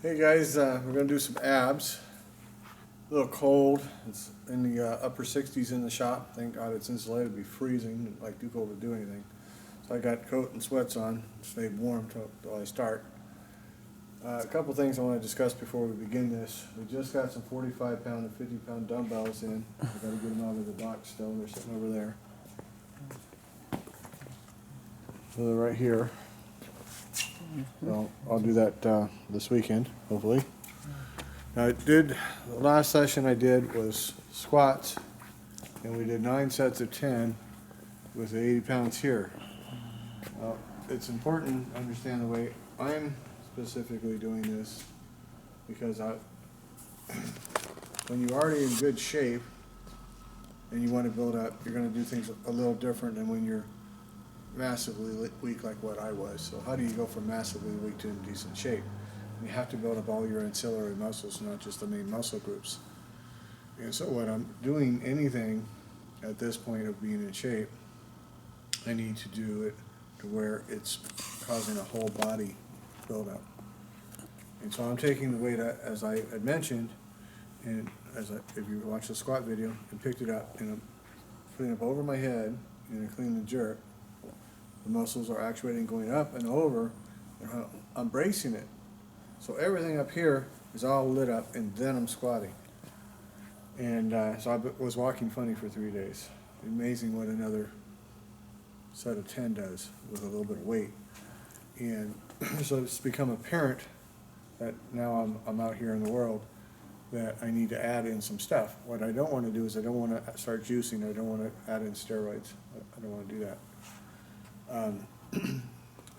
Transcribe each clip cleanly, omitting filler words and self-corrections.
Hey guys, we're going to do some abs. A little cold. It's in the upper 60s in the shop. Thank God it's insulated. It'd be freezing, like too cold to do anything. So I got coat and sweats on, stay warm till I start. A couple things I want to discuss before we begin this. We just got some 45-pound and 50-pound dumbbells in. I got to get them out of the box still. They're sitting over there. So they're right here. So I'll do that this weekend, hopefully. Now the last session I did was squats, and we did 9 sets of 10 with 80 pounds here. It's important to understand the way I'm specifically doing this, because when you're already in good shape and you want to build up, you're going to do things a little different than when you're massively weak like what I was. So how do you go from massively weak to in decent shape? You have to build up all your ancillary muscles, not just the main muscle groups. And so when I'm doing anything at this point of being in shape, I need to do it to where it's causing a whole body buildup. And so I'm taking the weight, as I had mentioned, and if you watch the squat video, and picked it up, and I'm putting it up over my head in a clean and jerk. The muscles are actuating going up and over, and I'm bracing it. So everything up here is all lit up, and then I'm squatting. And so I was walking funny for 3 days. Amazing what another set of 10 does with a little bit of weight. And so it's become apparent that now I'm out here in the world that I need to add in some stuff. What I don't want to do is I don't want to start juicing. I don't want to add in steroids. I don't want to do that.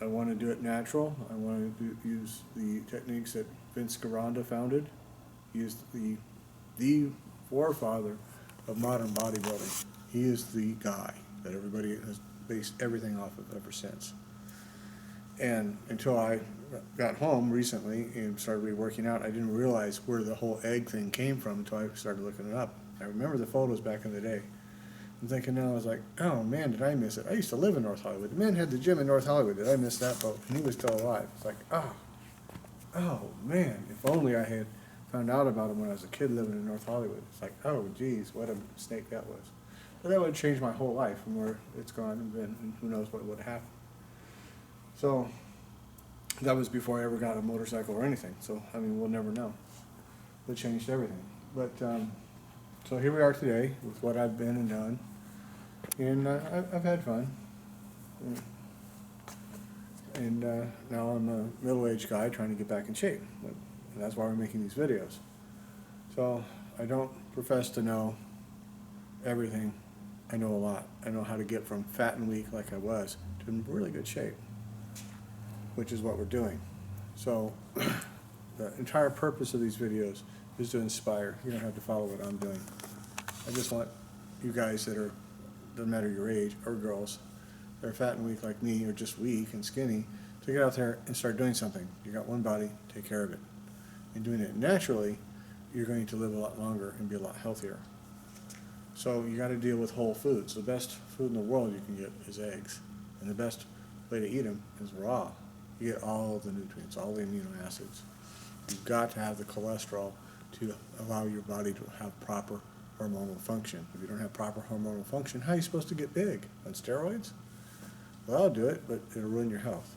I want to do it natural. I want to use the techniques that Vince Gironda founded. He is the forefather of modern bodybuilding. He is the guy that everybody has based everything off of ever since. And until I got home recently and started reworking out, I didn't realize where the whole egg thing came from until I started looking it up. I remember the photos back in the day. I'm thinking now, I was like, oh man, did I miss it? I used to live in North Hollywood. The man had the gym in North Hollywood. Did I miss that boat? And he was still alive. It's like, oh man, if only I had found out about him when I was a kid living in North Hollywood. It's like, oh geez, what a mistake that was. But that would change my whole life from where it's gone and been, and who knows what would happen. So that was before I ever got a motorcycle or anything. So, I mean, we'll never know. It changed everything. But, so here we are today with what I've been and done. And I've had fun. And now I'm a middle-aged guy trying to get back in shape. And that's why we're making these videos. So I don't profess to know everything. I know a lot. I know how to get from fat and weak like I was to in really good shape, which is what we're doing. So the entire purpose of these videos is to inspire. You don't have to follow what I'm doing. I just want you guys that are, doesn't matter your age, or girls, that are fat and weak like me, or just weak and skinny, to get out there and start doing something. You got one body, take care of it. And doing it naturally, you're going to live a lot longer and be a lot healthier. So you got to deal with whole foods. The best food in the world you can get is eggs. And the best way to eat them is raw. You get all of the nutrients, all the amino acids. You've got to have the cholesterol to allow your body to have proper hormonal function. If you don't have proper hormonal function, how are you supposed to get big? On steroids? Well, I'll do it, but it'll ruin your health.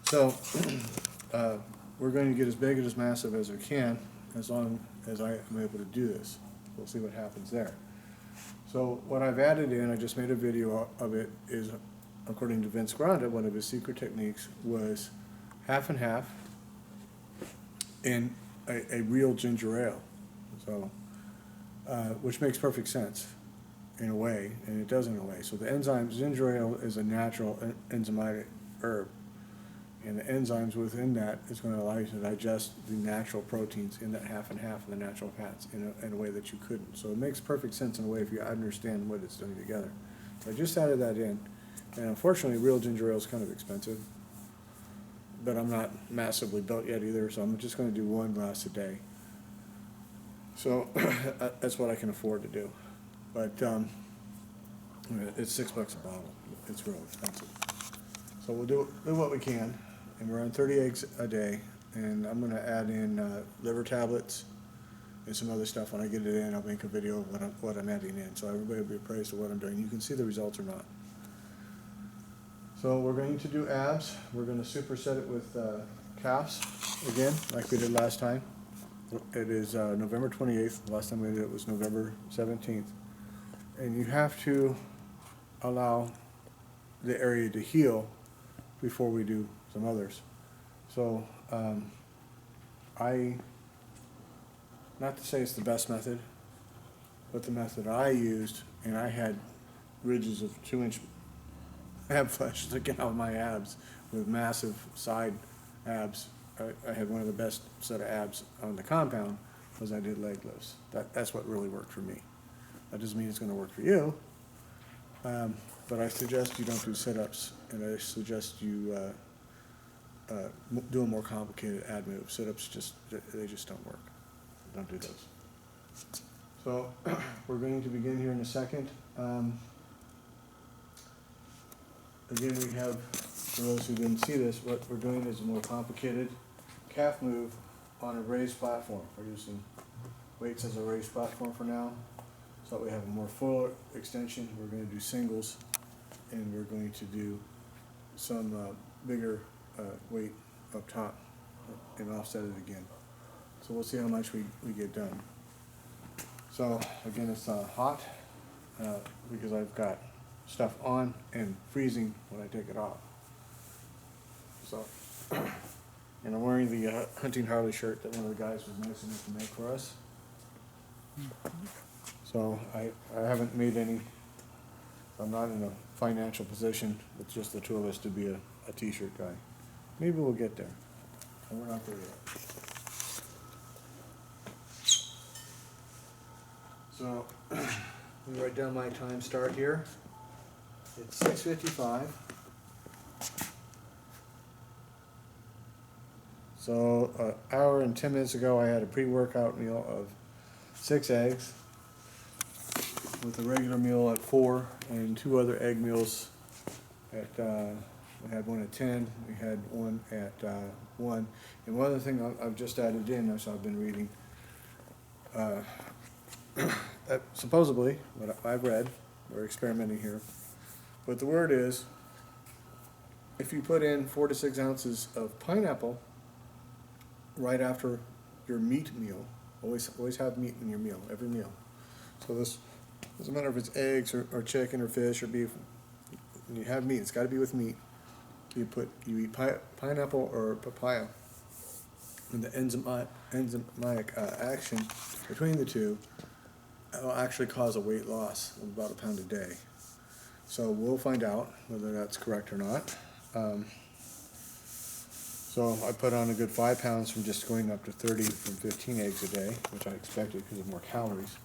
So we're going to get as big and as massive as we can, as long as I am able to do this. We'll see what happens there. So what I've added in, I just made a video of it, is according to Vince Gironda, one of his secret techniques was half and half in a real ginger ale. So, which makes perfect sense in a way, and it does in a way. So the enzymes, ginger ale is a natural enzymatic herb, and the enzymes within that is going to allow you to digest the natural proteins in that half and half of the natural fats in a way that you couldn't. So it makes perfect sense in a way if you understand what it's doing together. So I just added that in, and unfortunately real ginger ale is kind of expensive, but I'm not massively built yet either, so I'm just going to do 1 glass a day. So that's what I can afford to do. But it's $6 a bottle. It's real expensive. So we'll do what we can, and we're on 30 eggs a day. and I'm gonna add in liver tablets and some other stuff. When I get it in, I'll make a video of what I'm adding in, so everybody will be appraised of what I'm doing. You can see the results or not. So we're going to do abs. We're going to superset it with calves again, like we did last time. It is November 28th. The last time we did it was November 17th. And you have to allow the area to heal before we do some others. So not to say it's the best method, but the method I used, and I had ridges of 2-inch ab flesh sticking out of my abs with massive side abs. I had one of the best set of abs on the compound was I did leg lifts. That's what really worked for me. That doesn't mean it's going to work for you, but I suggest you don't do sit-ups, and I suggest you do a more complicated ab move. Sit-ups they just don't work. Don't do those. So we're going to begin here in a second. Again, we have, for those who didn't see this, what we're doing is a more complicated calf move on a raised platform. We're using weights as a raised platform for now, so that we have a more full extension. We're going to do singles, and we're going to do some bigger weight up top and offset it again. So we'll see how much we get done. So again, it's hot because I've got stuff on and freezing when I take it off. So, and I'm wearing the hunting Harley shirt that one of the guys was nice enough to make for us. So I haven't made any, I'm not in a financial position with just the two of us to be a t-shirt guy. Maybe we'll get there. And we're not there yet. So, let me write down my time start here. It's 6:55. So, an hour and 10 minutes ago, I had a pre-workout meal of 6 eggs with a regular meal at 4 and 2 other egg meals at, we had one at 10, we had one at 1. And one other thing I've just added in, as I've been reading, supposedly, what I've read, we're experimenting here, but the word is, if you put in 4 to 6 ounces of pineapple right after your meat meal, always have meat in your meal, every meal. So this doesn't matter if it's eggs or chicken or fish or beef. When you have meat, it's got to be with meat. You eat pineapple or papaya, and the enzymatic action between the two will actually cause a weight loss of about 1 pound a day. So we'll find out whether that's correct or not. So I put on a good 5 pounds from just going up to 30 from 15 eggs a day, which I expected because of more calories.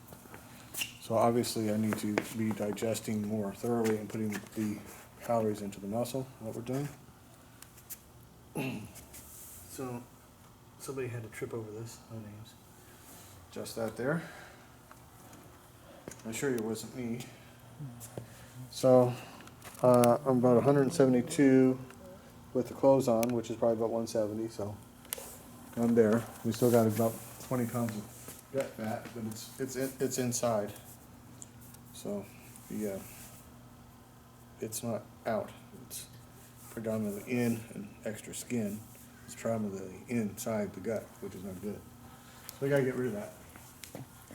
So obviously I need to be digesting more thoroughly and putting the calories into the muscle, what we're doing. So somebody had to trip over this, no names. Just that there. I assure you it wasn't me. So I'm about 172 with the clothes on, which is probably about 170, so I'm there. We still got about 20 pounds of gut fat, but it's inside. So it's not out. It's predominantly in and extra skin. It's predominantly inside the gut, which is not good. So we gotta get rid of that.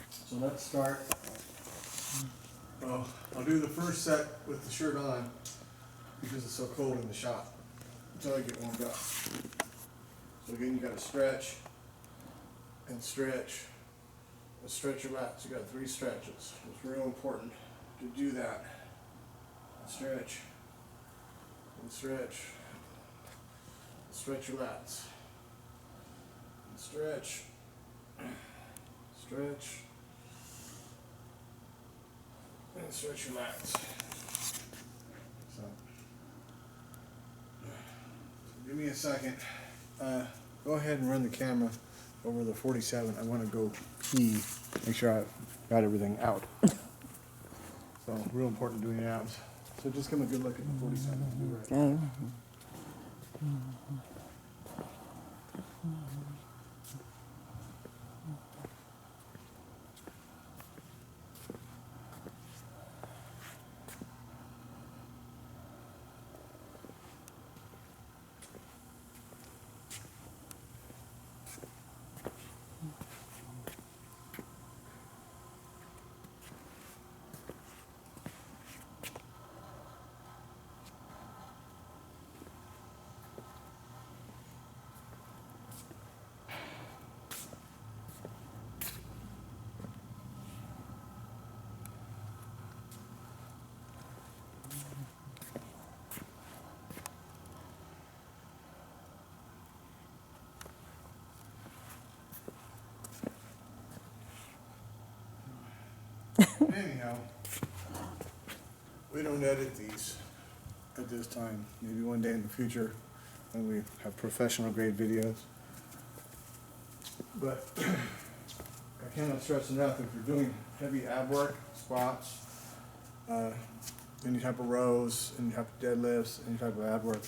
So let's start. I'll do the first set with the shirt on because it's so cold in the shop until I get warmed up. So again, you gotta stretch and stretch and stretch your lats. You got 3 stretches. It's real important to do that. Stretch and stretch. Stretch your lats. And stretch. Stretch. And stretch your lats. So, give me a second. Go ahead and run the camera over the 47. I want to go pee, make sure I've got everything out. So, real important doing abs. So just give me a good look at the 47. Be right. anyhow, we don't edit these at this time. Maybe one day in the future when we have professional grade videos. But I cannot stress enough, if you're doing heavy ab work, squats, any type of rows, any type of deadlifts, any type of ab work,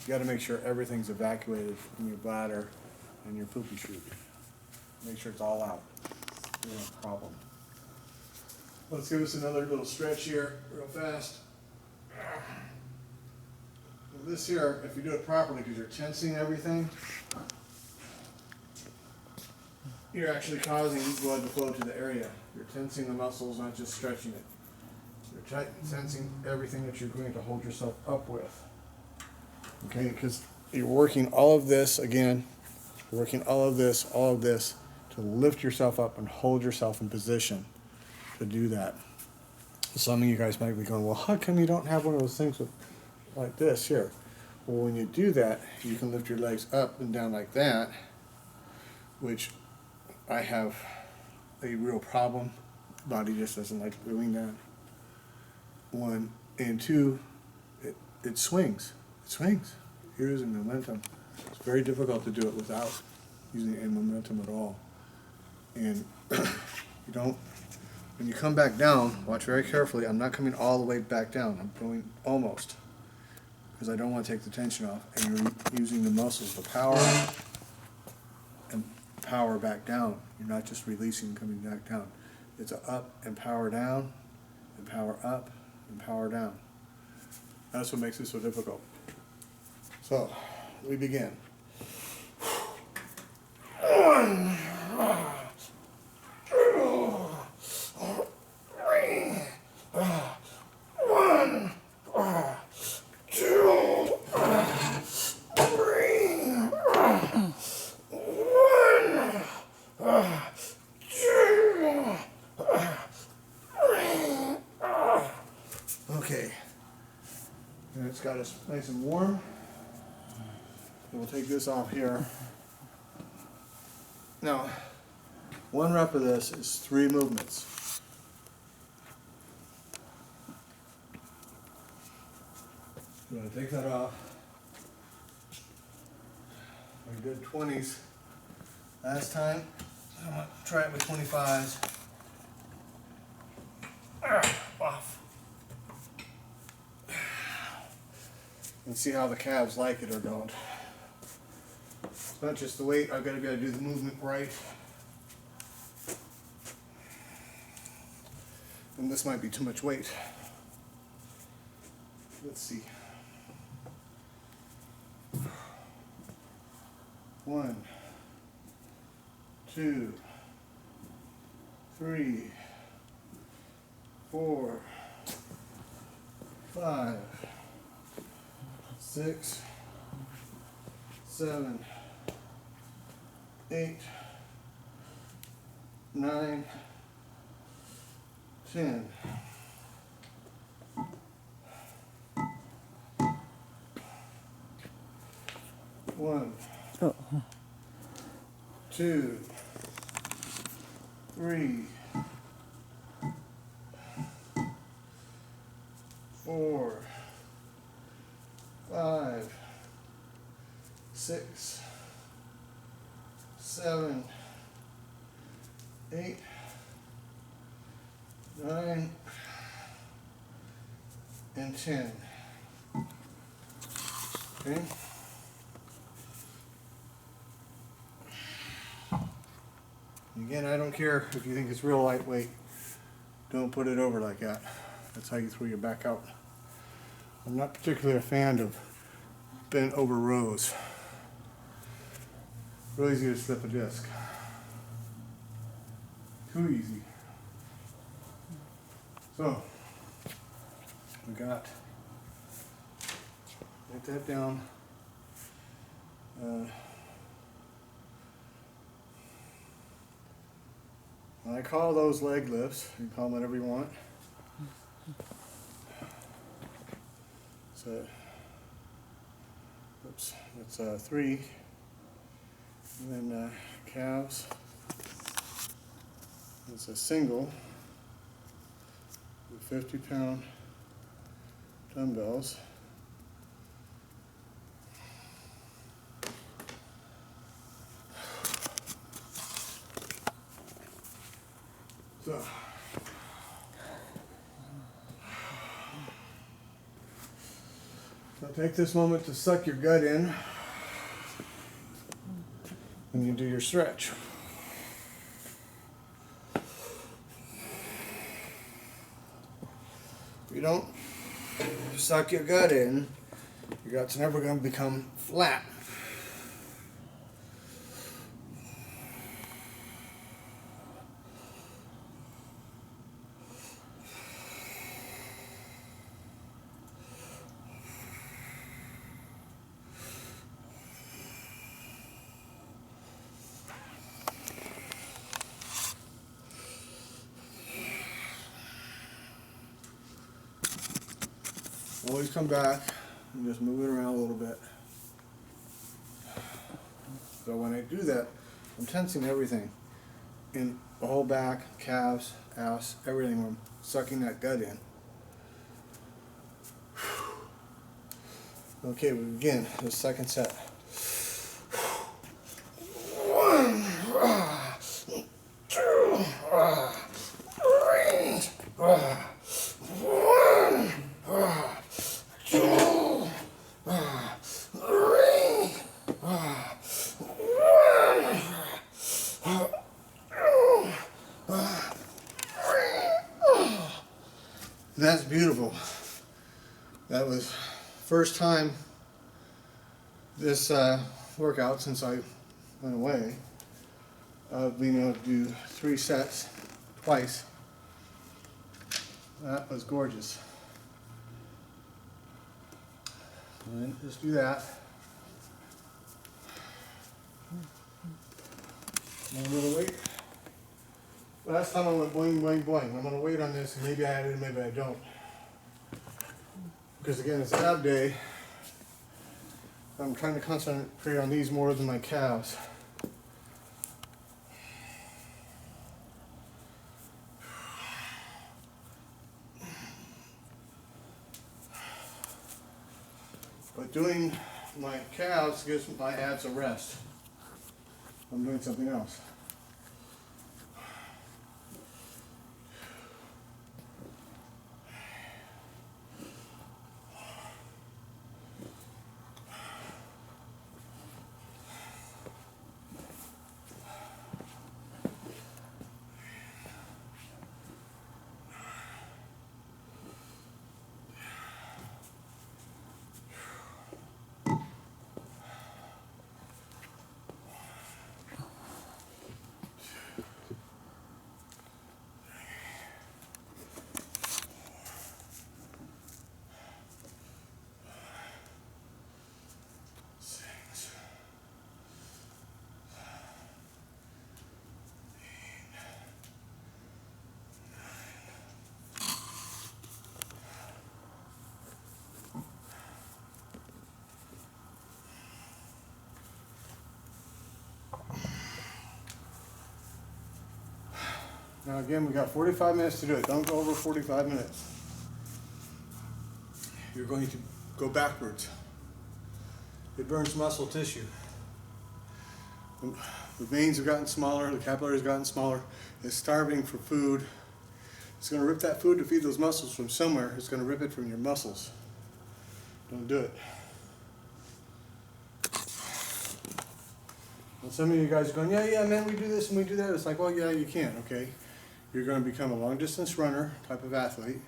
you got to make sure everything's evacuated from your bladder and your poopy chute. Make sure it's all out. You don't have a problem. Let's give us another little stretch here, real fast. This here, if you do it properly, because you're tensing everything, you're actually causing blood to flow to the area. You're tensing the muscles, not just stretching it. You're tensing everything that you're going to hold yourself up with. Okay, because you're working all of this, again, you're working all of this to lift yourself up and hold yourself in position to do that. Some of you guys might be going, well, how come you don't have one of those things with, like this here? Well, when you do that, you can lift your legs up and down like that, which I have a real problem. Body just doesn't like doing that. One, and two, it swings. It swings. You're using momentum. It's very difficult to do it without using any momentum at all. And you don't, when you come back down, watch very carefully. I'm not coming all the way back down. I'm going almost, because I don't want to take the tension off. And you're using the muscles to power and power back down. You're not just releasing and coming back down. It's a up and power down, and power up and power down. That's what makes it so difficult. So, we begin. 1, 2, 3, 1, 2, 3, 1, 2, 3. Okay. And it's got us nice and warm. And we'll take this off here. Now, 1 rep of this is 3 movements. I'm going to take that off. We did 20s last time. I'm going to try it with 25s. Off. And see how the calves like it or don't. It's not just the weight, I've got to be able to do the movement right. And this might be too much weight. Let's see. 1, 2, 3, 4, 5, 6, 7, 8, 9, 10. One, 2, 3, 4, 5, 6, 7, 8, 9, and 10. Okay. Again, I don't care if you think it's real lightweight. Don't put it over like that. That's how you throw your back out. I'm not particularly a fan of bent over rows. Real easy to slip a disc. Too easy. So, we got, get that down. I call those leg lifts. You can call them whatever you want. So, oops, that's 3. And then calves. It's a single. 50-pound dumbbells. So, take this moment to suck your gut in when you do your stretch. If you don't suck your gut in, your gut's never going to become flat. Always come back and just move it around a little bit. So when I do that, I'm tensing everything in the whole back, calves, ass, everything. I'm sucking that gut in. Okay, we begin the second set. One, two, three, one, that's beautiful. That was first time this workout since I went away of being able to do 3 sets twice. That was gorgeous. And then just do that. A little weight. Last time I went boing, boing, boing. I'm going to wait on this, and maybe I added, maybe I don't. Because again, it's ab day. I'm trying to concentrate on these more than my calves. But doing my calves gives my abs a rest. I'm doing something else. Now again, we got 45 minutes to do it. Don't go over 45 minutes. You're going to go backwards. It burns muscle tissue. The veins have gotten smaller, the capillaries have gotten smaller. It's starving for food. It's going to rip that food to feed those muscles from somewhere. It's going to rip it from your muscles. Don't do it. And some of you guys are going, yeah, man, we do this and we do that. It's like, well, yeah, you can, okay? You're going to become a long-distance runner type of athlete,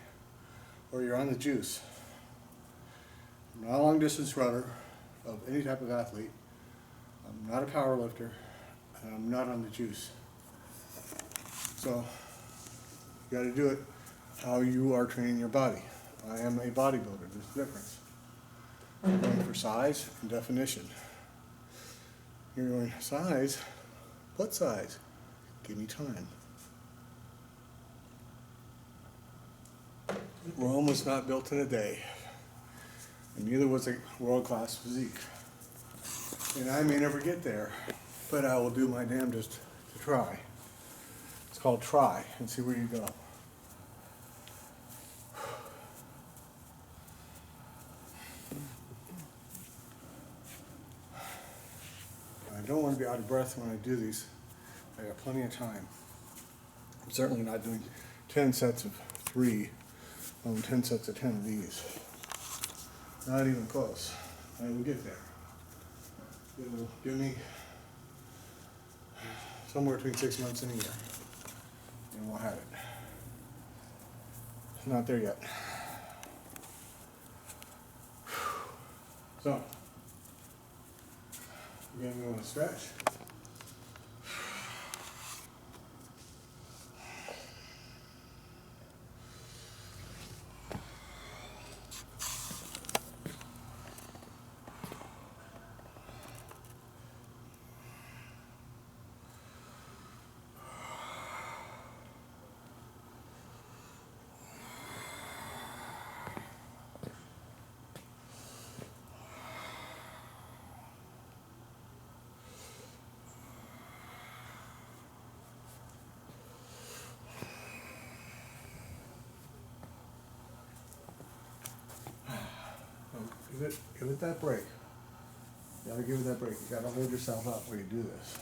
or you're on the juice. I'm not a long-distance runner of any type of athlete. I'm not a power lifter, and I'm not on the juice. So, you got to do it how you are training your body. I am a bodybuilder. There's a difference. I'm going for size and definition. You're going, size? What size? Give me time. Rome was not built in a day, and neither was a world-class physique. And I may never get there, but I will do my damnedest to try. It's called try and see where you go. out of breath when I do these. I got plenty of time. I'm certainly not doing 10 sets of 3, 10 sets of 10 of these. Not even close. I will get there. It'll give me somewhere between 6 months and a year, and we'll have it. It's not there yet. So, again, we want to stretch. Give it that break. You gotta give it that break. You gotta hold yourself up when you do this.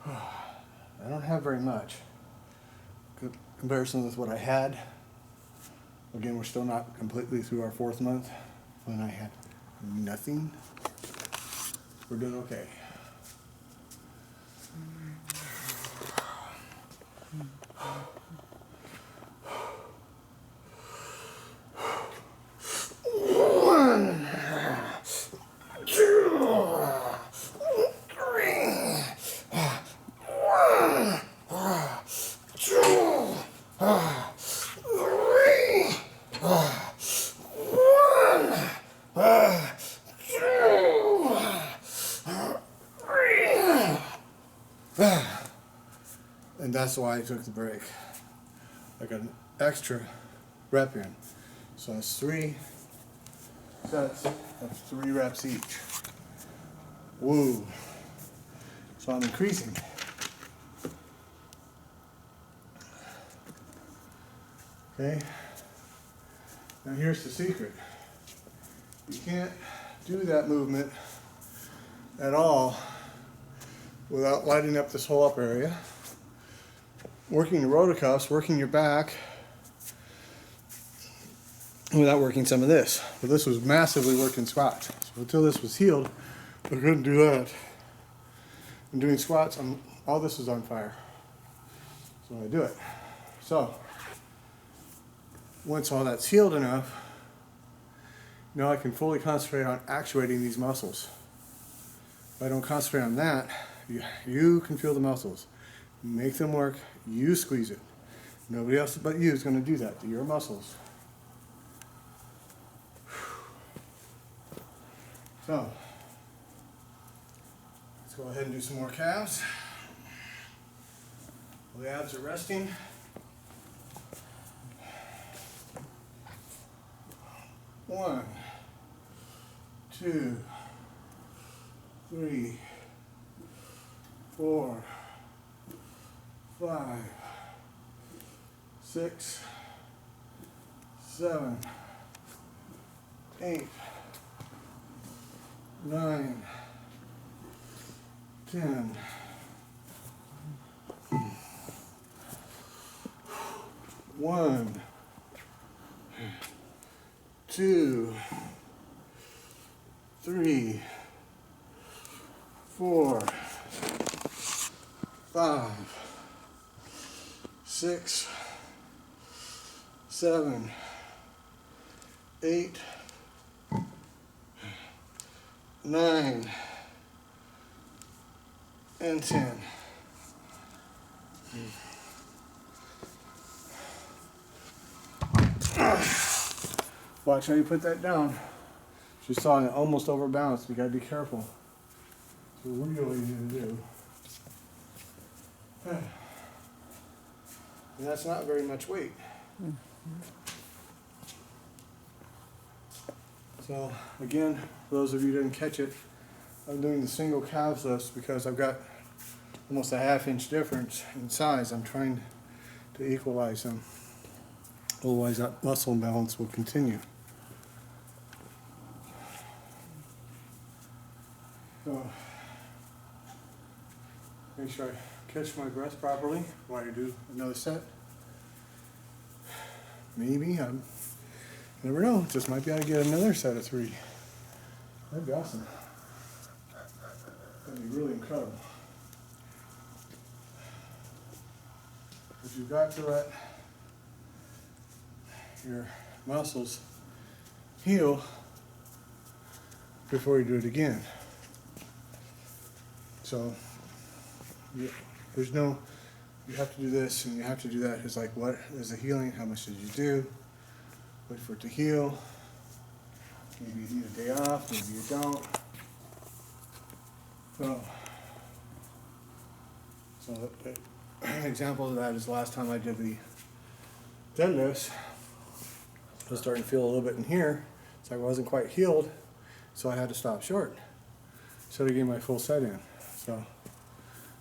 I don't have very much. Good comparison with what I had. Again, we're still not completely through our 4th month. When I had nothing, we're doing okay. And that's why I took the break. I got an extra rep in. So it's 3 sets of 3 reps each. Woo. So I'm increasing. Okay. Now here's the secret. You can't do that movement at all without lighting up this whole upper area. Working the rotacuffs, working your back, without working some of this. But this was massively worked in squats. So until this was healed, I couldn't do that. I'm doing squats, all this is on fire. So I do it. So, once all that's healed enough, now I can fully concentrate on actuating these muscles. If I don't concentrate on that, you can feel the muscles. Make them work, you squeeze it. Nobody else but you is going to do that to your muscles. So, let's go ahead and do some more calves. While the abs are resting. One, 2, 3, 4, 5, 6, 7, 8, 9, 10. One, 2, 3, 4, 5, 6, 7, 8, 9, and 10. Watch how you put that down. Just saw it almost overbalanced. You gotta be careful. So really need to do. And that's not very much weight. So again, for those of you who didn't catch it, I'm doing the single calves lifts because I've got almost a ½ inch difference in size. I'm trying to equalize them. Otherwise that muscle imbalance will continue. So make sure I catch my breath properly while I do another set. Maybe, never know, just might be able to get another set of 3. That'd be awesome. That'd be really incredible. But you've got to let your muscles heal before you do it again. So there's no, you have to do this and you have to do that. It's like, what is the healing? How much did you do? Wait for it to heal. Maybe you need a day off, maybe you don't. So an example of that is last time I did the deadlifts, I was starting to feel a little bit in here, so I wasn't quite healed, so I had to stop short. So to get my full set in. So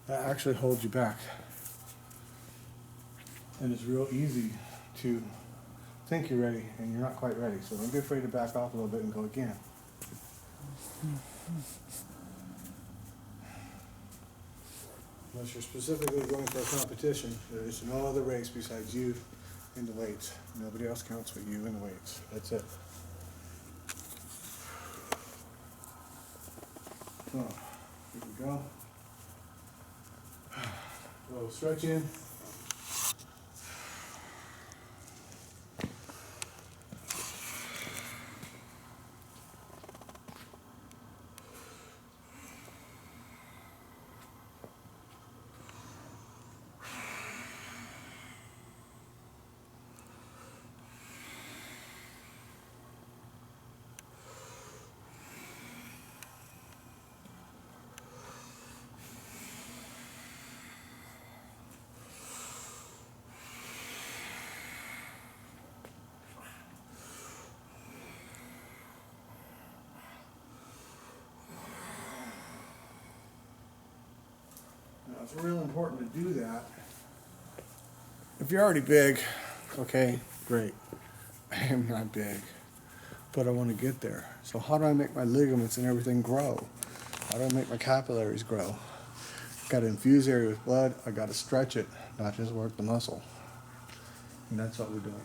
that actually holds you back. And it's real easy to think you're ready and you're not quite ready. So don't be afraid to back off a little bit and go again. Unless you're specifically going for a competition, there is no other race besides you in the weights. Nobody else counts but you in the weights. That's it. So, here we go. A little stretch in. Now, it's real important to do that. If you're already big, okay, great. I am not big, but I want to get there. So how do I make my ligaments and everything grow? How do I make my capillaries grow? I've got to infuse the area with blood. I got to stretch it, not just work the muscle. And that's what we're doing.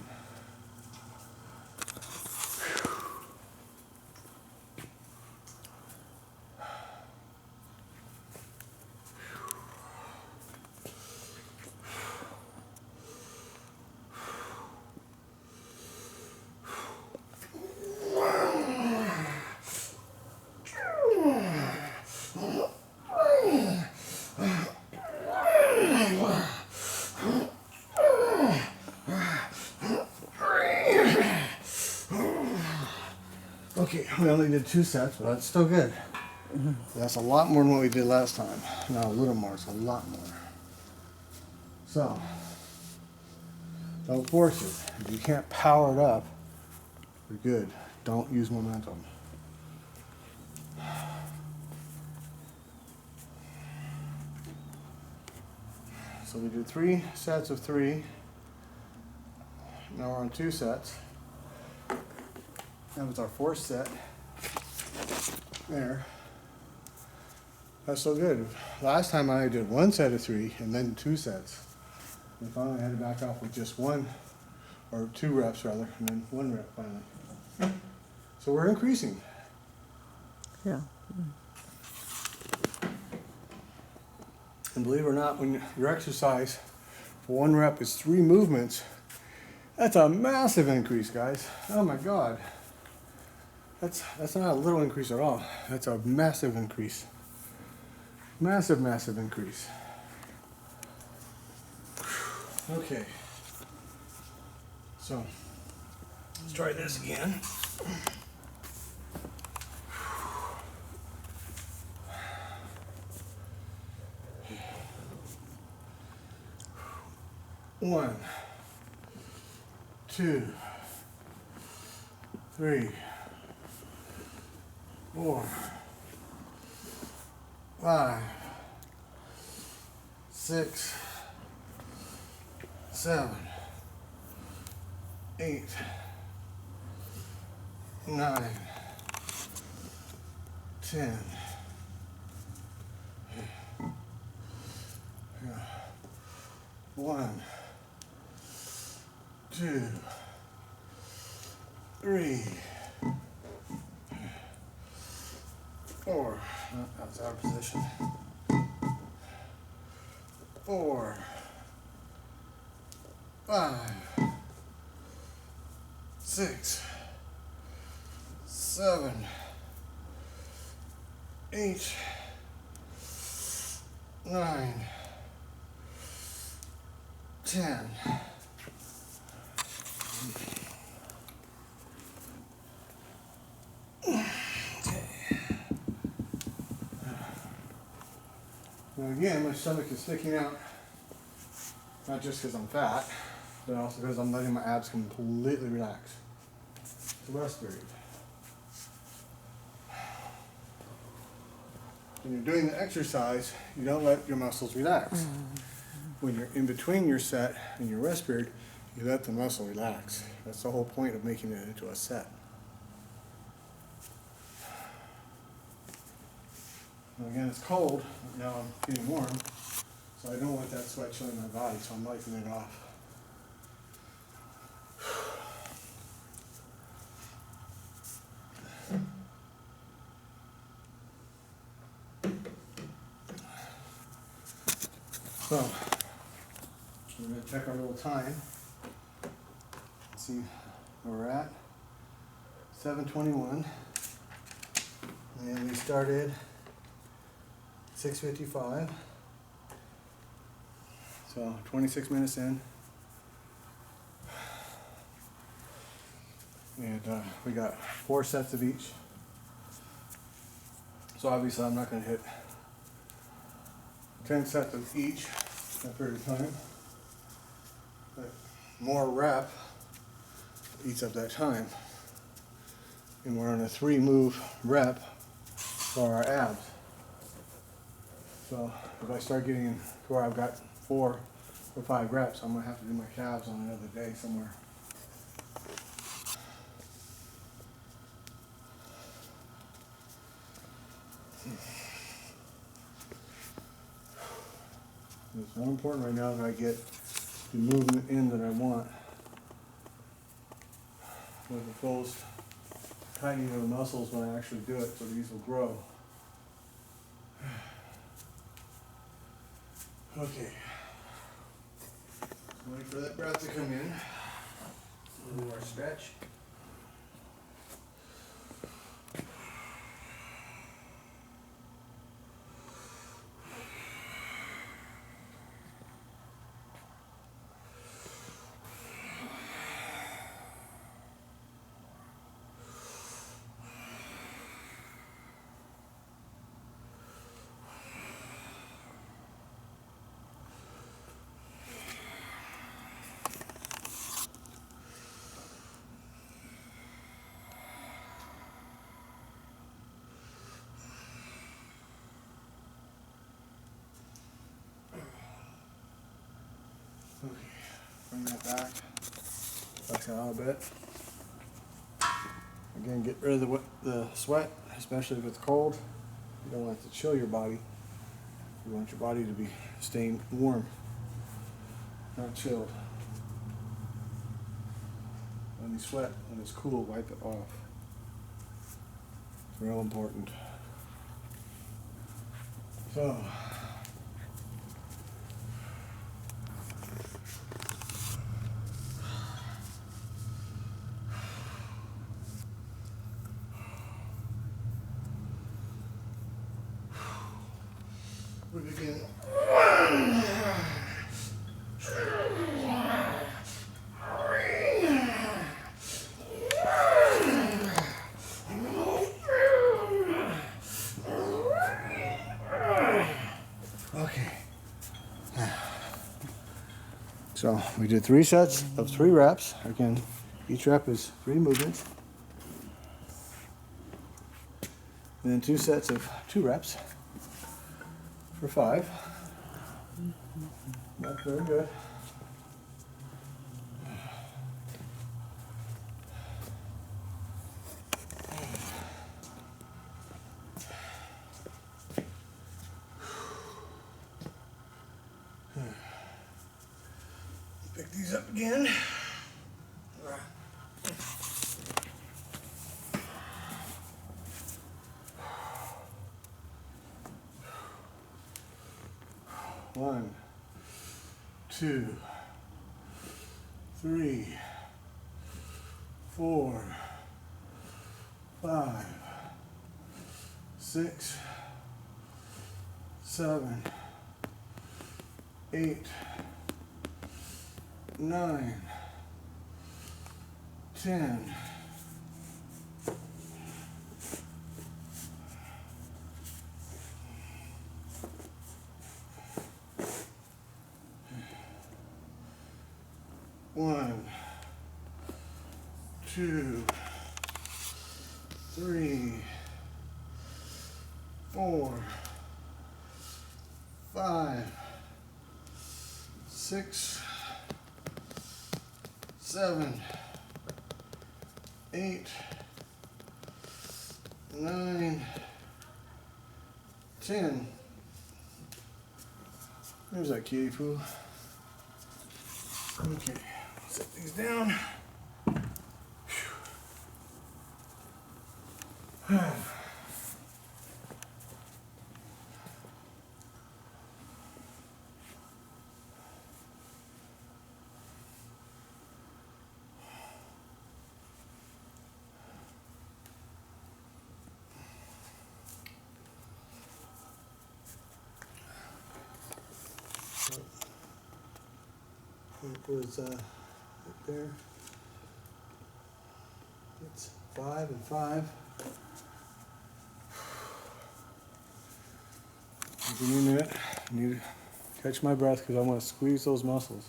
Okay, we only did 2 sets, but that's still good. That's a lot more than what we did last time. Not a little more, it's a lot more. So, don't force it. If you can't power it up, you're good. Don't use momentum. So we did 3 sets of 3. Now we're on 2 sets. That was our 4th set. There. That's so good. Last time I did 1 set of 3 and then 2 sets. And finally I had to back off with just 1, or 2 reps rather, and then 1 rep finally. So we're increasing. Yeah. And believe it or not, when your exercise for 1 rep is 3 movements, that's a massive increase, guys. Oh my God. That's not a little increase at all. That's a massive increase. Massive, massive increase. Okay. So, let's try this again. One, 2, 3, 4, 5, 6, 7, 8, 9, 10, 1, 2, 3, 4. Oh, that's out of position. 4, 5, 6, 7, 8, 9, 10. Now again, my stomach is sticking out, not just because I'm fat, but also because I'm letting my abs completely relax. It's a rest period. When you're doing the exercise, you don't let your muscles relax. When you're in between your set and your rest period, you let the muscle relax. That's the whole point of making it into a set. Now again, it's cold, but now I'm getting warm, so I don't want that sweat chilling my body, so I'm wiping it off. So, we're going to check our little time. Let's see where we're at. 7:21. And we started 6:55. So 26 minutes in. And we got 4 sets of each. So obviously I'm not going to hit 10 sets of each that period of time. But more rep eats up that time. And we're on a 3 move rep for our abs. So if I start getting to where I've got 4 or 5 reps, I'm going to have to do my calves on another day somewhere. It's more important right now that I get the movement in that I want, as opposed to tightening of the muscles when I actually do it, so these will grow. Okay. Wait for that breath to come in. We'll do our stretch. Okay, bring that back. Back out a bit. Again, get rid of the sweat, especially if it's cold. You don't want it to chill your body. You want your body to be staying warm, not chilled. When you sweat, when it's cool, wipe it off. It's real important. So, we begin. Okay. So we did 3 sets of 3 reps. Again, each rep is 3 movements. And then 2 sets of 2 reps for 5. That's very good. these up again. One, two, three, 4, 5, 6, 7, 8, 9, 10. One, two, 3, 4, 5, 6, 7, 8, 9, 10. There's that kiddie pool. Okay, set these down. It was up there. It's 5 and 5. Give me a minute. I need to catch my breath because I want to squeeze those muscles.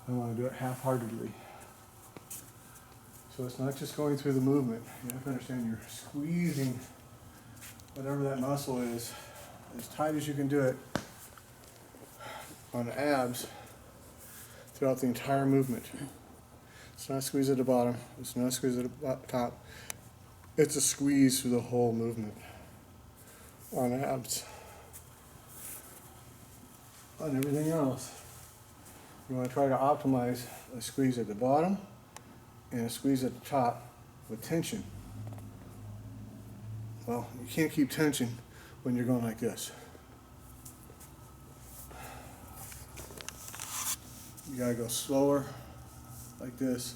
I want to do it half-heartedly. So it's not just going through the movement. You have to understand you're squeezing whatever that muscle is as tight as you can do it on the abs throughout the entire movement. It's not a squeeze at the bottom. It's not a squeeze at the top. It's a squeeze through the whole movement on abs. On everything else, you want to try to optimize a squeeze at the bottom and a squeeze at the top with tension. Well, you can't keep tension when you're going like this. You gotta go slower, like this,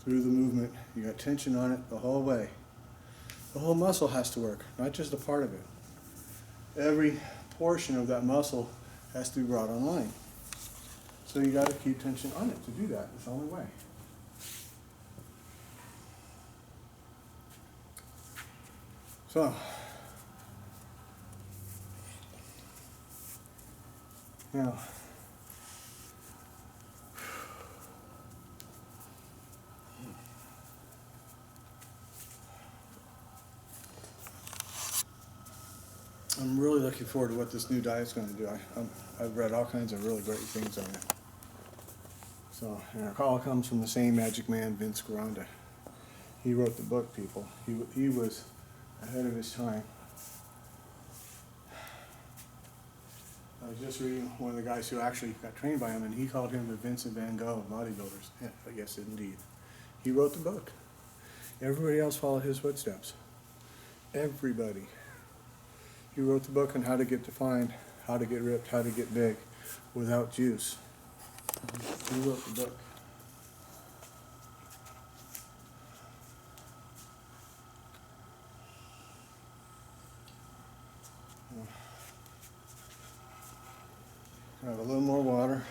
through the movement. You got tension on it the whole way. The whole muscle has to work, not just a part of it. Every portion of that muscle has to be brought online. So you gotta keep tension on it to do that. It's the only way. So, now, I'm really looking forward to what this new diet's going to do. I've read all kinds of really great things on it. So, and it all comes from the same magic man, Vince Gironda. He wrote the book, people. He was ahead of his time. I was just reading one of the guys who actually got trained by him, and he called him the Vincent Van Gogh of bodybuilders. Yeah, yes, indeed. He wrote the book. Everybody else followed his footsteps. Everybody. He wrote the book on how to get defined, how to get ripped, how to get big without juice. He wrote the book. Have a little more water.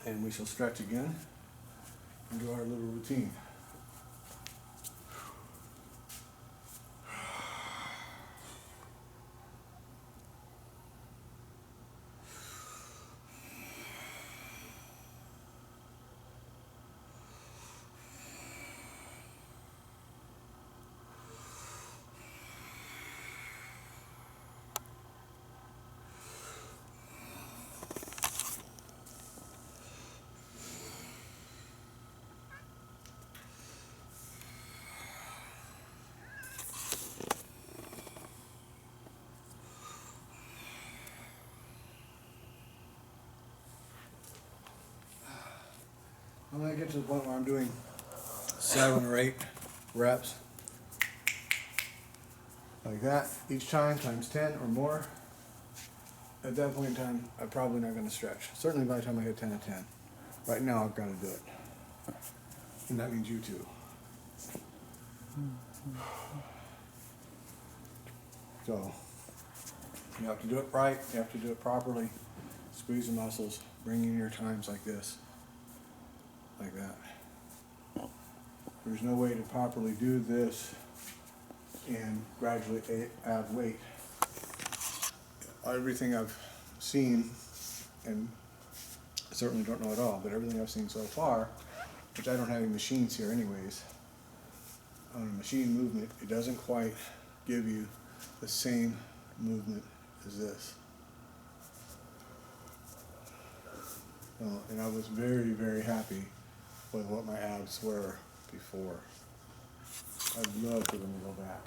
And we shall stretch again and do our little routine. When I get to the point where I'm doing 7 or 8 reps, like that, each time, times 10 or more, at that point in time, I'm probably not going to stretch. Certainly by the time I hit 10 of 10. Right now, I've got to do it. And that means you too. So, you have to do it right, you have to do it properly, squeeze the muscles, bring in your times like this, like that. There's no way to properly do this and gradually add weight. Everything I've seen, and I certainly don't know it all, but everything I've seen so far, which I don't have any machines here anyways, on a machine movement, it doesn't quite give you the same movement as this. And I was very, very happy with what my abs were before. I'd love for them to go back.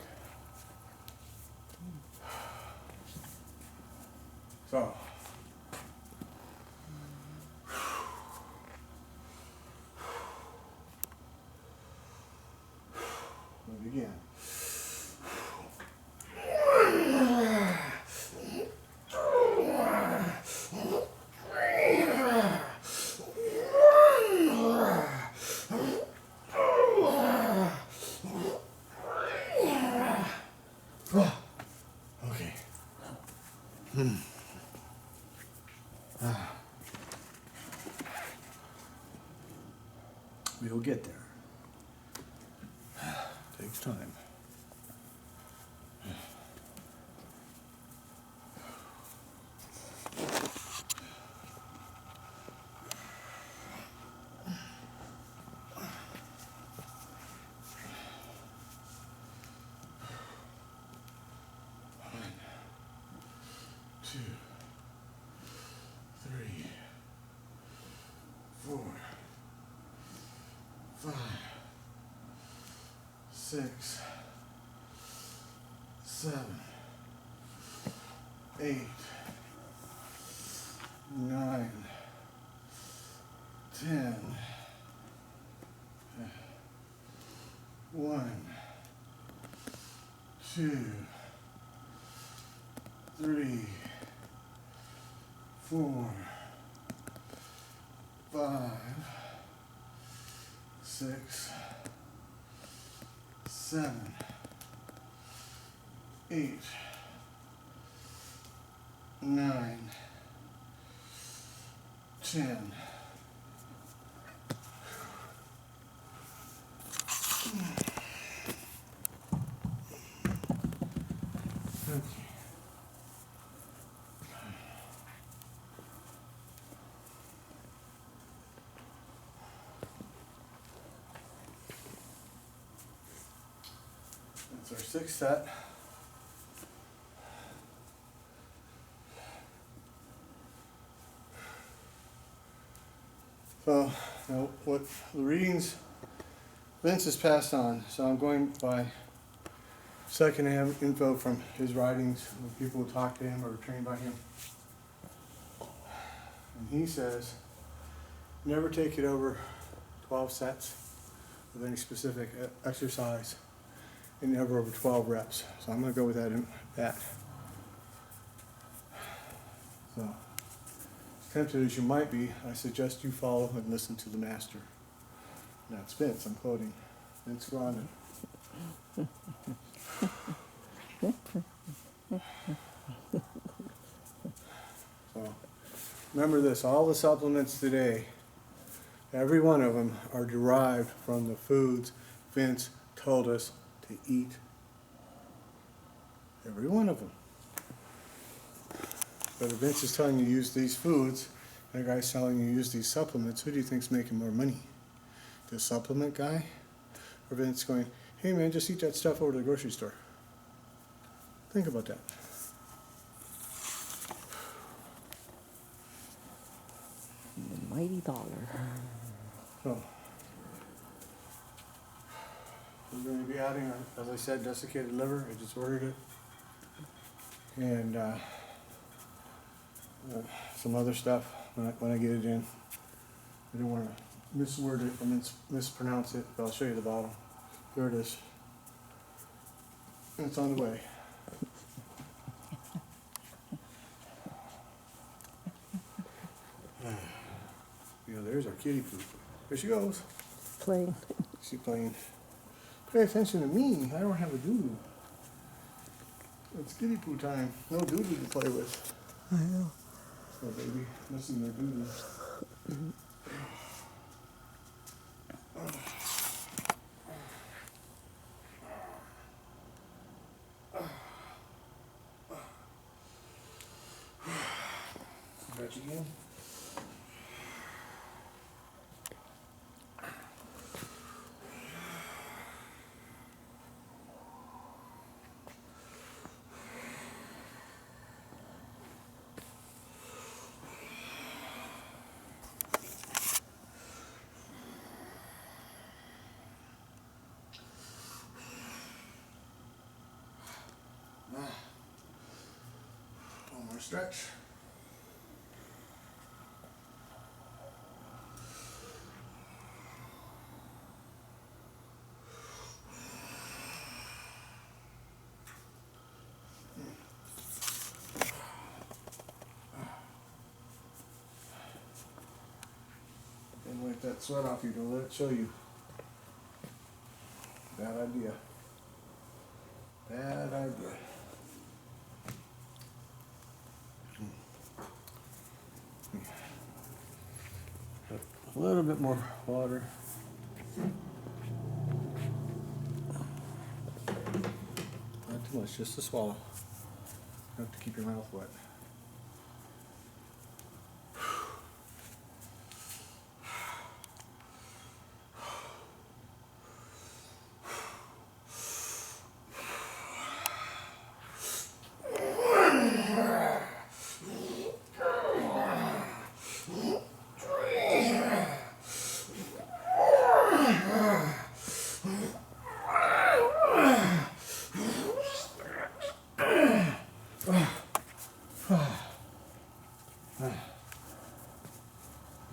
So, we'll begin. Okay. We'll get there. Takes time. Two, three, 4, 5, 6, 7, 8, 9, 10. 1, 2, 3, 4, 5, 6, 7, 8, 9, 10. Okay. That's our 6th set. So, now what the readings Vince has passed on, so I'm going by secondhand info from his writings, with people who talk to him or are trained by him. And he says, never take it over 12 sets of any specific exercise, and never over 12 reps. So I'm going to go with that. So, tempted as you might be, I suggest you follow and listen to the master. And that's Vince, I'm quoting. Vince Grondin. So, remember this, all the supplements today, every one of them are derived from the foods Vince told us to eat. Every one of them. But if Vince is telling you to use these foods, and a guy's telling you to use these supplements, who do you think's making more money? The supplement guy? Or Vince going, hey man, just eat that stuff over to the grocery store? Think about that. The mighty dollar. So, we're going to be adding, as I said, desiccated liver. I just ordered it. And some other stuff when I get it in. I don't want to misword it or mispronounce it, but I'll show you the bottle. There it is. And it's on the way. You know, there's our kitty poop. There she goes. Playing. She's playing. Pay attention to me. I don't have a doo-doo. It's kitty poo time. No doo-doo to play with. I know. Oh, baby. Missing their doo-doo. Stretch again. One more stretch. And wipe that sweat off you, don't let it show you. Bad idea. Bad idea. A little bit more water. Not too much, just to swallow. Enough to keep your mouth wet.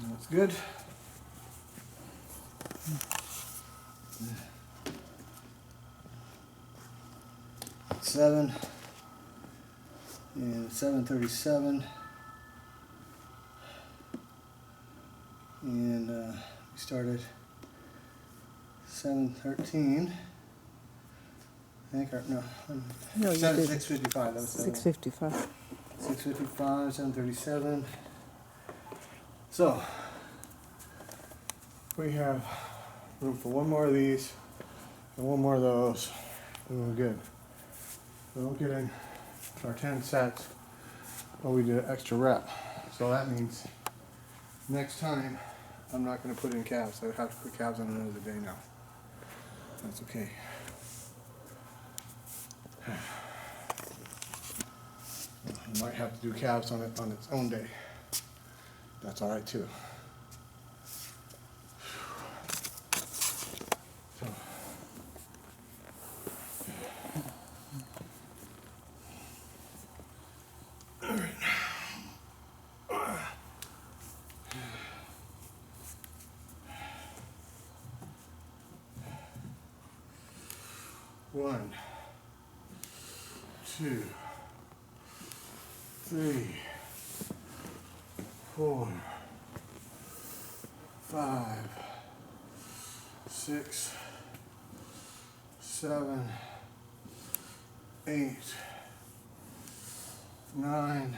That's good. Seven and 7:37, and we started 7:13. I think, or no, No, you seven, did. 6:55. That was 6:55. 6:55, 7:37. So we have room for one more of these and one more of those, and we're good. We don't get in our 10 sets, but we did an extra rep. So that means next time I'm not going to put in calves. I have to put calves on another day now. That's okay. I might have to do calves on it on its own day. That's all right too. So, all right. One, two, 3, 4, 5, 6, 7, 8, 9,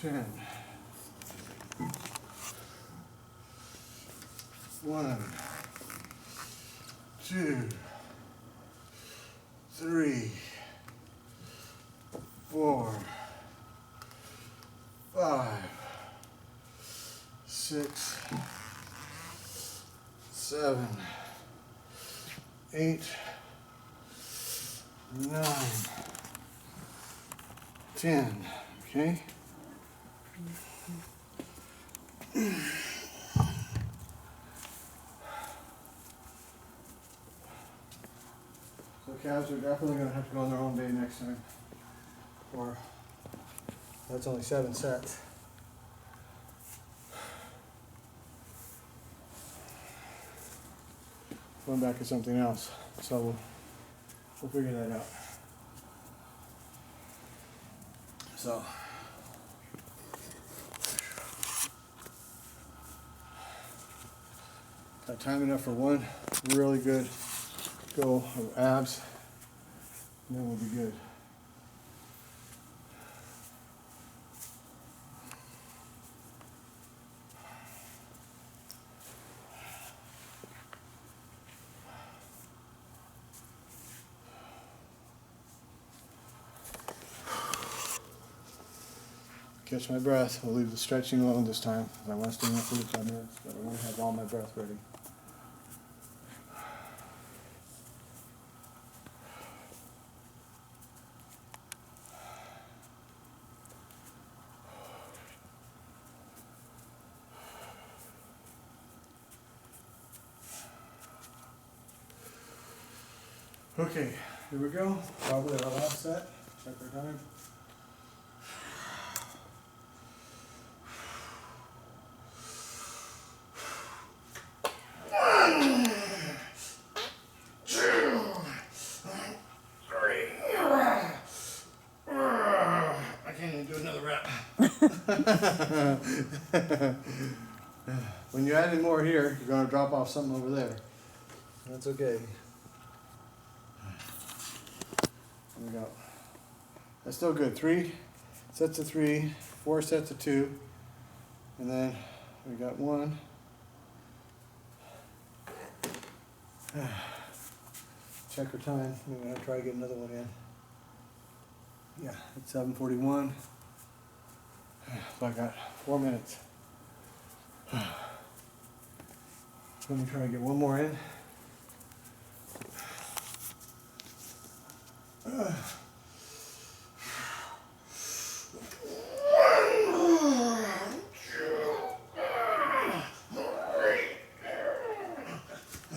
10. 1, 2, 3, 4, 5, 6, 7, 8, 9, 10. Okay? So calves are definitely going to have to go on their own day next time. Or that's only 7 sets. going back to something else. So we'll figure that out. So got time enough for one really good go of abs, and then we'll be good. Catch my breath. We'll leave the stretching alone this time. I want to stay in for 5 minutes, but I want to have all my breath ready. Okay, here we go. Probably our last set. Check our time. I can't even do another rep. When you add in more here, you're going to drop off something over there. That's okay. There we go. That's still good. 3 sets of 3, 4 sets of 2, and then we got 1. Check our time. We're gonna try to get another one in. Yeah, it's 7:41. So I got 4 minutes. Let me try to get one more in.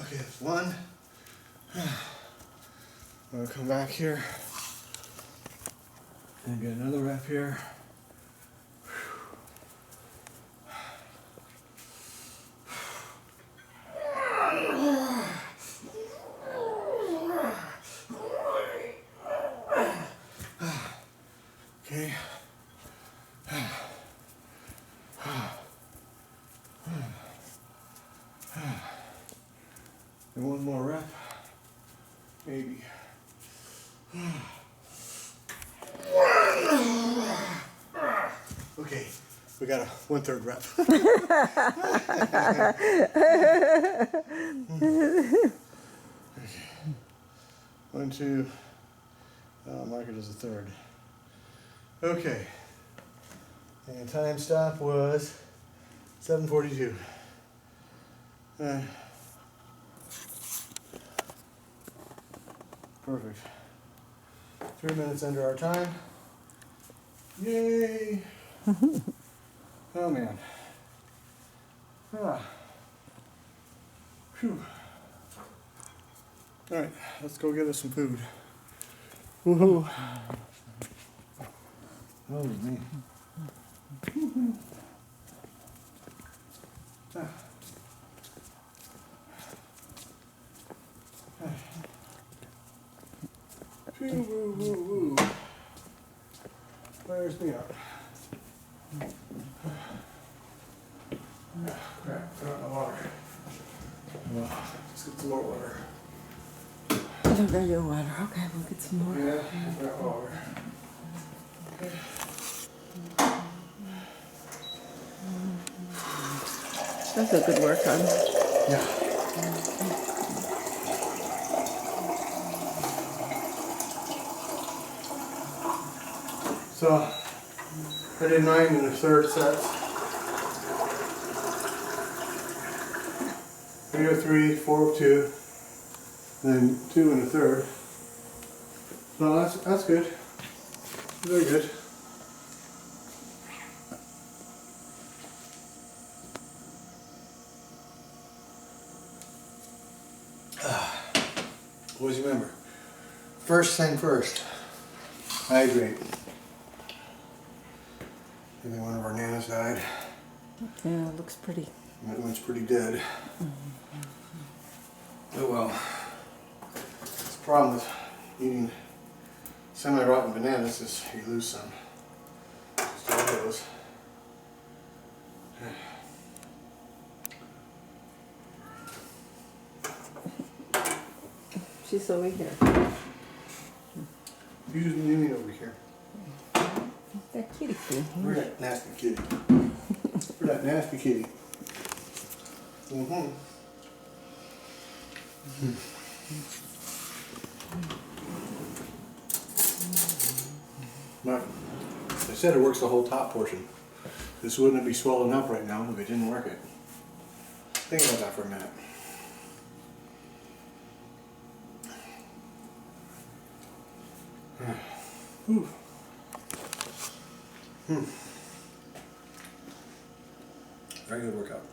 Okay, that's 1. I'm gonna come back here and get another rep here. Okay. And one more rep, maybe. Okay, we got a 1/3 rep. Okay. 1, 2. Mark it as a 1/3. Okay. And time stop was 7:42. Perfect. 3 minutes under our time. Yay! Oh man. Ah. Phew. Alright, let's go get us some food. Woohoo! Oh man. Woohoo. Ah. Woo, woo, woo, woo. Fires me up. Crap, throw in the water. Well, let's get some more water. I don't got your water. Okay, we'll get some more. Yeah, that water. Okay. That's a good workout. Yeah. So, I did 9 in the 3rd set. 3 of 3, 4 of 2, then 2 in the 3rd. So that's good. Very good. Always remember, first thing first, hydrate. I think one of our nanas died. Yeah, it looks pretty. That one's pretty dead. Oh well. The problem with eating semi-rotten bananas is you lose some. Just how it goes. She's over here. You just need me over here. That kitty thing. Where's that nasty kitty? Where's that nasty kitty? Mm-hmm. But they said it works the whole top portion. This wouldn't be swollen up right now if it didn't work it. Think about that for a minute. Whew. Very good workout.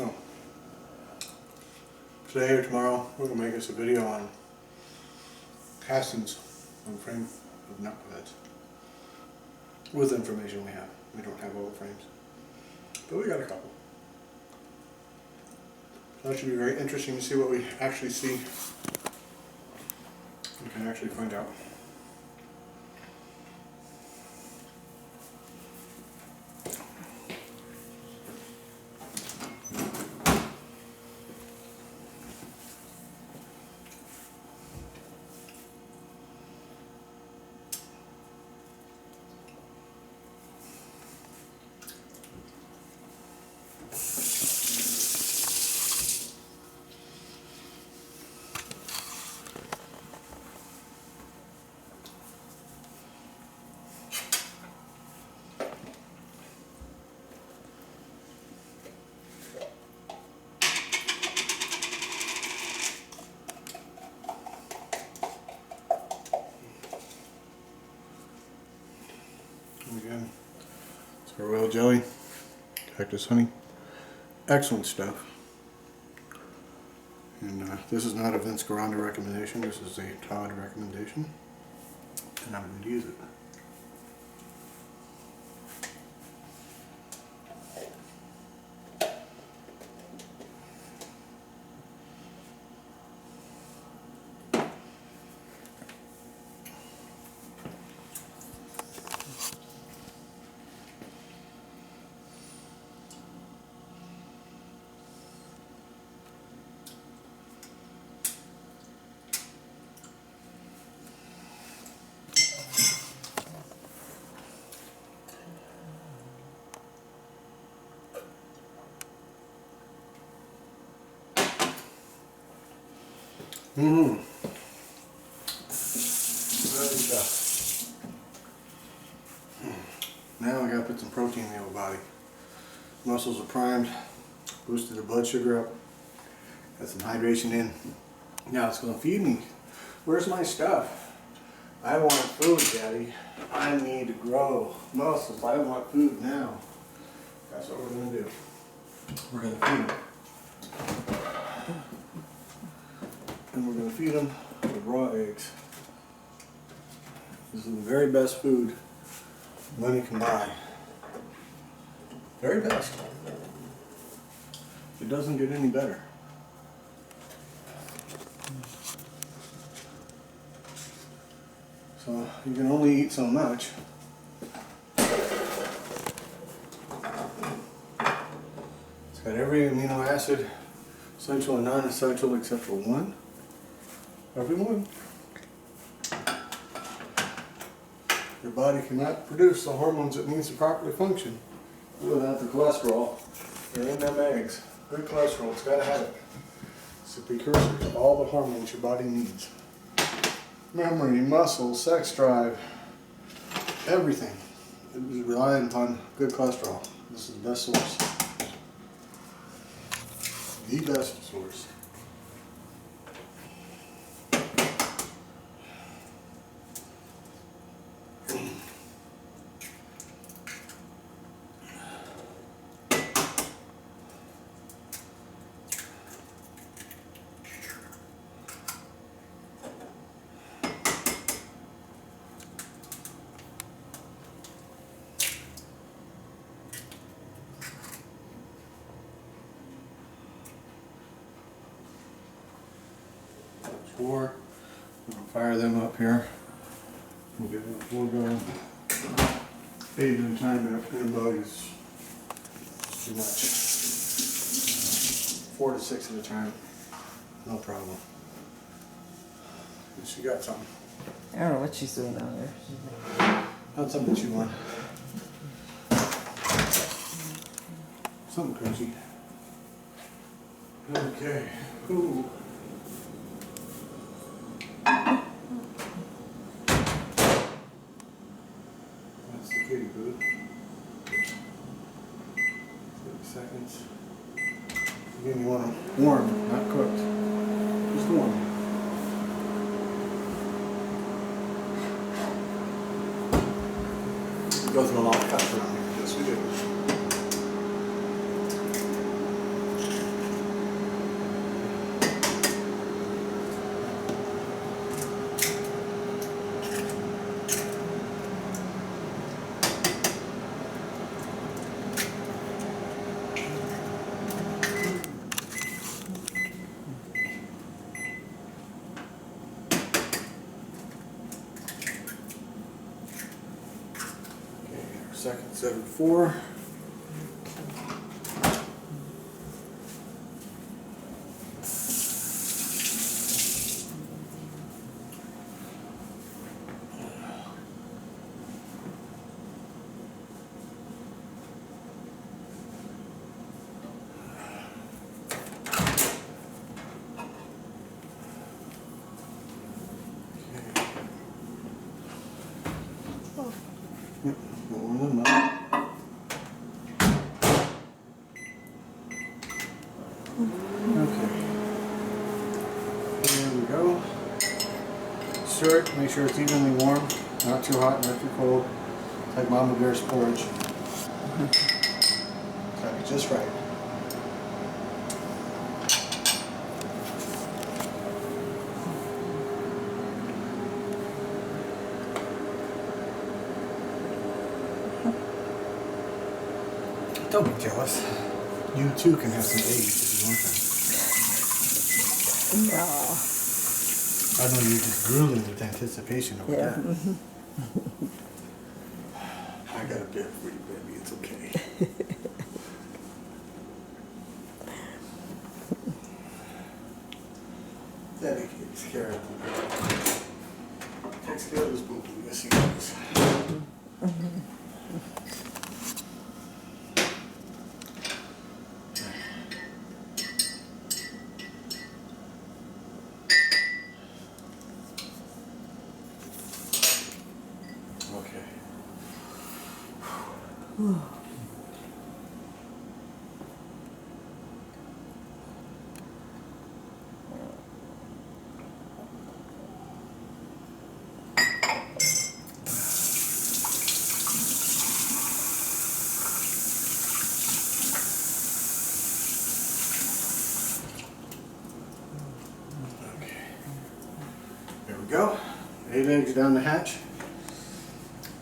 Oh. Today or tomorrow, we're going to make us a video on castings on frame of knuckleheads. With the information we have. We don't have all the frames. But we got a couple. So that should be very interesting to see what we actually see. We can actually find out. And again, it's our royal jelly, cactus honey, excellent stuff. And this is not a Vince Garanda recommendation, this is a Todd recommendation, and I'm going to use it. Good stuff. Now I gotta put some protein in the old body. Muscles are primed, boosted the blood sugar up, got some hydration in. Now it's gonna feed me. Where's my stuff? I want food, Daddy. I need to grow muscles. I want food now. That's what we're gonna do. We're gonna feed them. And we're going to feed them with raw eggs. This is the very best food money can buy. Very best. It doesn't get any better. So you can only eat so much. It's got every amino acid, essential and non-essential except for one. Everyone. Your body cannot produce the hormones it needs to properly function without the cholesterol. They're in them eggs. Good cholesterol, it's got to have it. It's a precursor to all the hormones your body needs. Memory, muscle, sex drive, everything. It is relying upon good cholesterol. This is the best source. The best source. 4. We'll fire them up here. We'll get 4 going. 8 at a time in a bug is too much. 4 to 6 at a time, no problem. She got something. I don't know what she's doing down there. Not something that you want. Something crunchy. Okay. Ooh. That's the kitty food. 30 seconds. Again, you want them warm, not cooked. Just warm. We go through a lot of cuts around here. Yes, we do. Second 7-4. Yep, warm them up. Okay. There we go. Stir it, make sure it's evenly warm, not too hot, not too cold. It's like Mama Bear's porridge. It's gotta be just right. Don't be jealous. You too can have some eggs if you want them. No. I know you're just drooling with anticipation over Yeah. that. I got a bit for you, baby. It's okay. Daddy takes care of them. Takes care of this boo-boo. Yes, he does. Okay. There we go. 8 eggs down the hatch.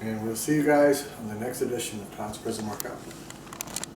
And we'll see you guys on the next edition of Todd's Prison Workout.